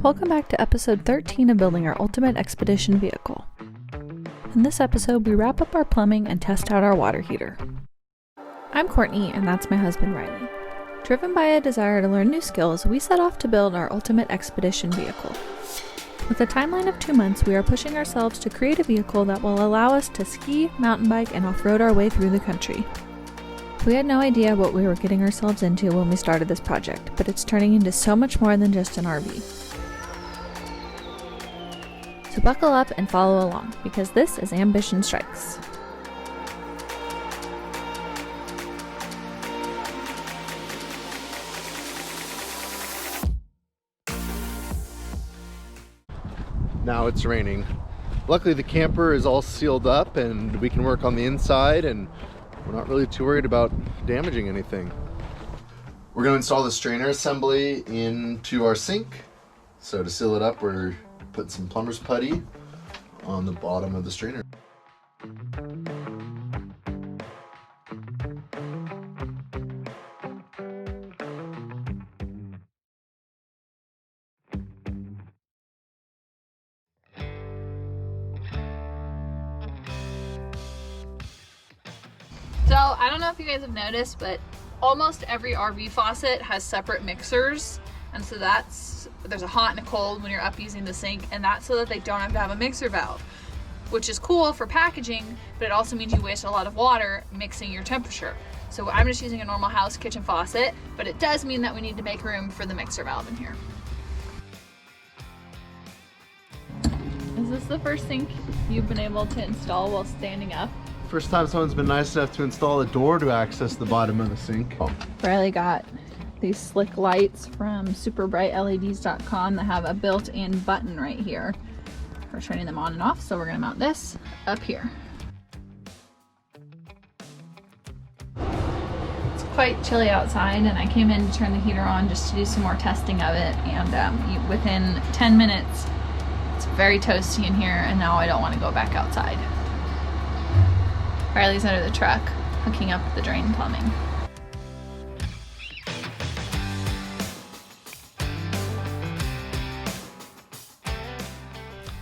Welcome back to episode 13 of building our ultimate expedition vehicle. In this episode, we wrap up our plumbing and test out our water heater. I'm Courtney, and that's my husband Riley. Driven by a desire to learn new skills, we set off to build our ultimate expedition vehicle. With a timeline of 2 months, we are pushing ourselves to create a vehicle that will allow us to ski, mountain bike, and off-road our way through the country. We had no idea what we were getting ourselves into when we started this project, but it's turning into so much more than just an RV. So buckle up and follow along, because this is Ambition Strikes. Now it's raining. Luckily the camper is all sealed up and we can work on the inside and we're not really too worried about damaging anything. We're going to install the strainer assembly into our sink. So to seal it up, we're putting some plumber's putty on the bottom of the strainer. So I don't know if you guys have noticed, but almost every RV faucet has separate mixers, and so there's a hot and a cold when you're up using the sink, and that's so that they don't have to have a mixer valve, which is cool for packaging, but it also means you waste a lot of water mixing your temperature. So I'm just using a normal house kitchen faucet, but it does mean that we need to make room for the mixer valve in here. Is this the first sink you've been able to install while standing up? First time someone's been nice enough to install a door to access the bottom of the sink. Riley got these slick lights from superbrightleds.com that have a built-in button right here for turning them on and off. So we're gonna mount this up here. It's quite chilly outside and I came in to turn the heater on just to do some more testing of it, and within 10 minutes it's very toasty in here, and now I don't want to go back outside. Riley's under the truck hooking up the drain plumbing.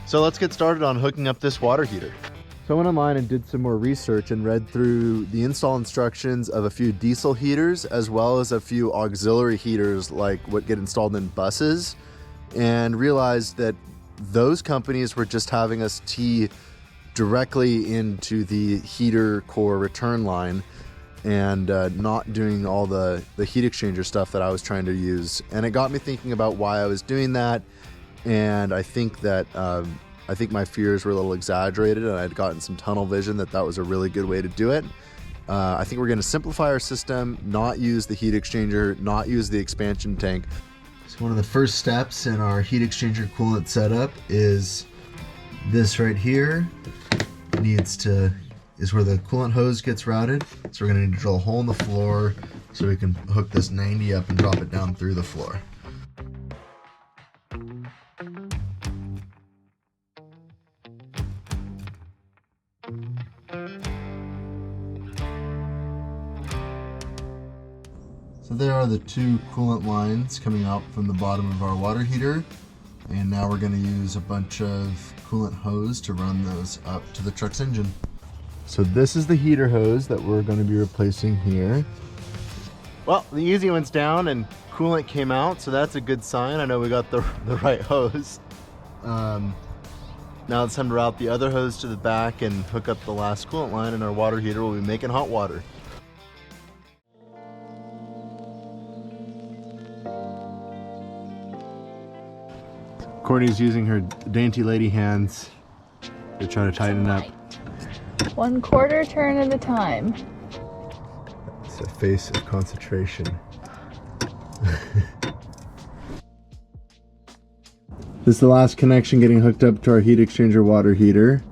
So let's get started on hooking up this water heater. So I went online and did some more research and read through the install instructions of a few diesel heaters as well as a few auxiliary heaters like what get installed in buses, and realized that those companies were just having us tee directly into the heater core return line and not doing all the heat exchanger stuff that I was trying to use. And it got me thinking about why I was doing that, and I think that I think my fears were a little exaggerated, and I'd gotten some tunnel vision that was a really good way to do it. I think we're going to simplify our system, not use the heat exchanger, not use the expansion tank. So one of the first steps in our heat exchanger coolant setup is this right here. Is where the coolant hose gets routed. So we're going to need to drill a hole in the floor so we can hook this 90 up and drop it down through the floor. So there are the two coolant lines coming out from the bottom of our water heater. And now we're going to use a bunch of coolant hose to run those up to the truck's engine. So this is the heater hose that we're going to be replacing here. Well, the easy one's down and coolant came out, so that's a good sign. I know we got the right hose. Now it's time to route the other hose to the back and hook up the last coolant line, and our water heater will be making hot water. Courtney's using her dainty lady hands to try to tighten it up. 1/4 turn at a time. It's a face of concentration. This is the last connection getting hooked up to our heat exchanger water heater.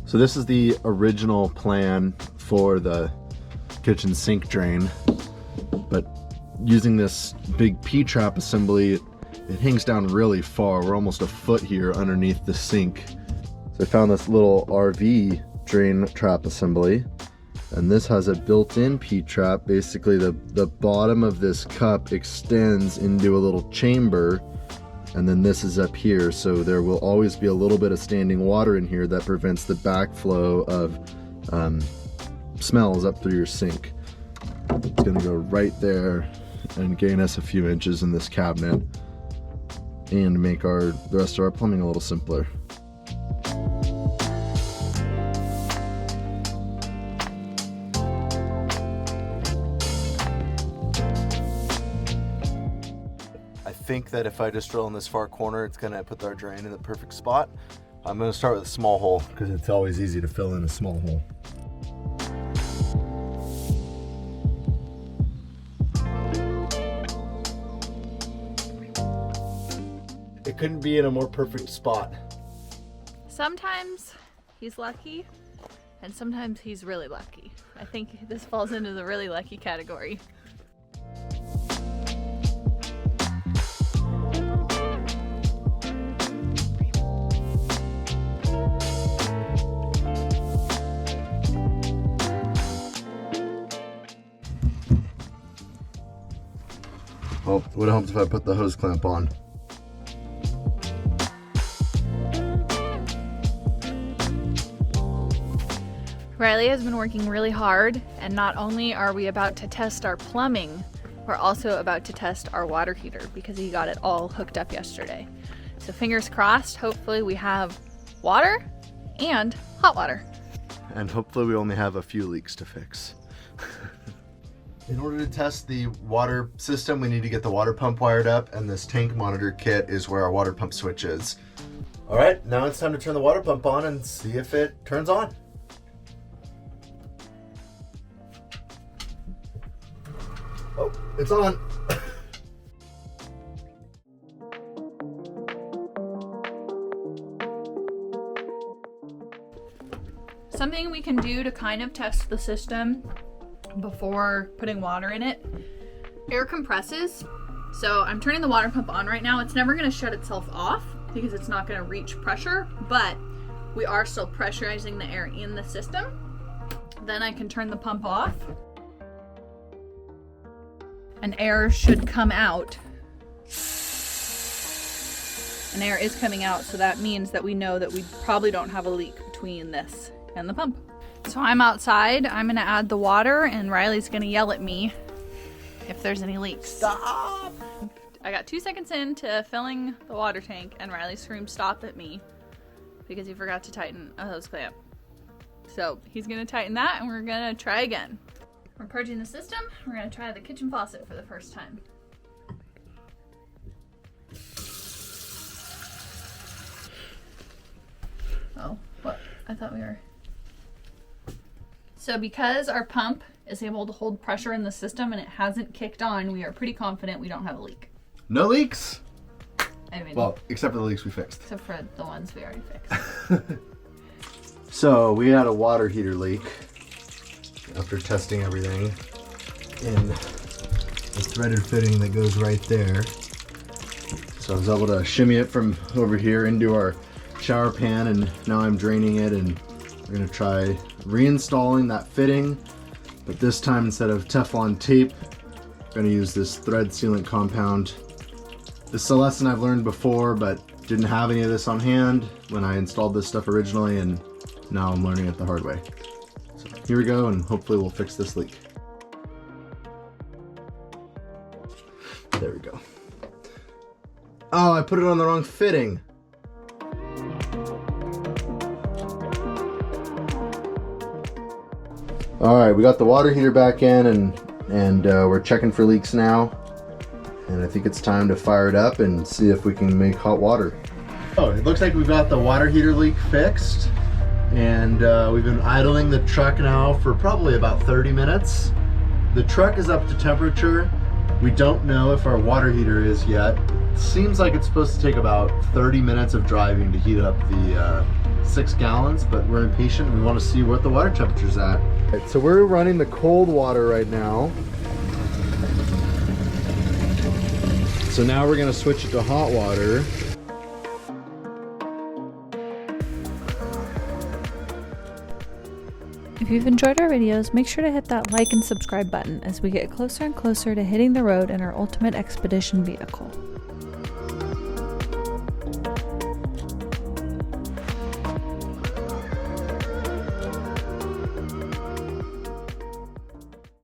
So this is the original plan for the kitchen sink drain, but using this big P-trap assembly, it hangs down really far. We're almost a foot here underneath the sink. So I found this little RV drain trap assembly, And this has a built-in P-trap. Basically, the bottom of this cup extends into a little chamber, and then this is up here, so there will always be a little bit of standing water in here that prevents the backflow of smells up through your sink. It's gonna go right there and gain us a few inches in this cabinet and make the rest of our plumbing a little simpler. I think that if I just drill in this far corner, it's gonna put our drain in the perfect spot. I'm gonna start with a small hole because it's always easy to fill in a small hole. It couldn't be in a more perfect spot. Sometimes he's lucky, and sometimes he's really lucky. I think this falls into the really lucky category. Well, what happens if I put the hose clamp on? Riley has been working really hard, and not only are we about to test our plumbing, we're also about to test our water heater because he got it all hooked up yesterday. So fingers crossed, hopefully we have water and hot water. And hopefully we only have a few leaks to fix. In order to test the water system, we need to get the water pump wired up, and this tank monitor kit is where our water pump switch is. All right, now it's time to turn the water pump on and see if it turns on. Oh, it's on. Something we can do to kind of test the system before putting water in it, air compresses. So I'm turning the water pump on right now. It's never going to shut itself off because it's not going to reach pressure, but we are still pressurizing the air in the system. Then I can turn the pump off and air should come out. And air is coming out, so that means that we know that we probably don't have a leak between this and the pump. So I'm outside, I'm gonna add the water, and Riley's gonna yell at me if there's any leaks. Stop! I got 2 seconds into filling the water tank, and Riley screamed stop at me because he forgot to tighten a hose clamp. So he's gonna tighten that, and we're gonna try again. We're purging the system. We're gonna try the kitchen faucet for the first time. Oh, what? I thought we were... So because our pump is able to hold pressure in the system and it hasn't kicked on, we are pretty confident we don't have a leak. No leaks? I mean, well, except for the leaks we fixed. Except for the ones we already fixed. So we had a water heater leak after testing everything in the threaded fitting that goes right there. So I was able to shimmy it from over here into our shower pan, and now I'm draining it, and we're gonna try reinstalling that fitting, but this time instead of Teflon tape, I'm gonna use this thread sealant compound. This is a lesson I've learned before, but didn't have any of this on hand when I installed this stuff originally, and now I'm learning it the hard way. So here we go, and hopefully we'll fix this leak. There we go. Oh, I put it on the wrong fitting. All right, we got the water heater back in, and we're checking for leaks now. And I think it's time to fire it up and see if we can make hot water. Oh, it looks like we've got the water heater leak fixed, and we've been idling the truck now for probably about 30 minutes. The truck is up to temperature. We don't know if our water heater is yet. Seems like it's supposed to take about 30 minutes of driving to heat up the 6 gallons, but we're impatient and we want to see what the water temperature's at. Right, so we're running the cold water right now. So now we're gonna switch it to hot water. If If you've enjoyed our videos, make sure to hit that like and subscribe button as we get closer and closer to hitting the road in our ultimate expedition vehicle.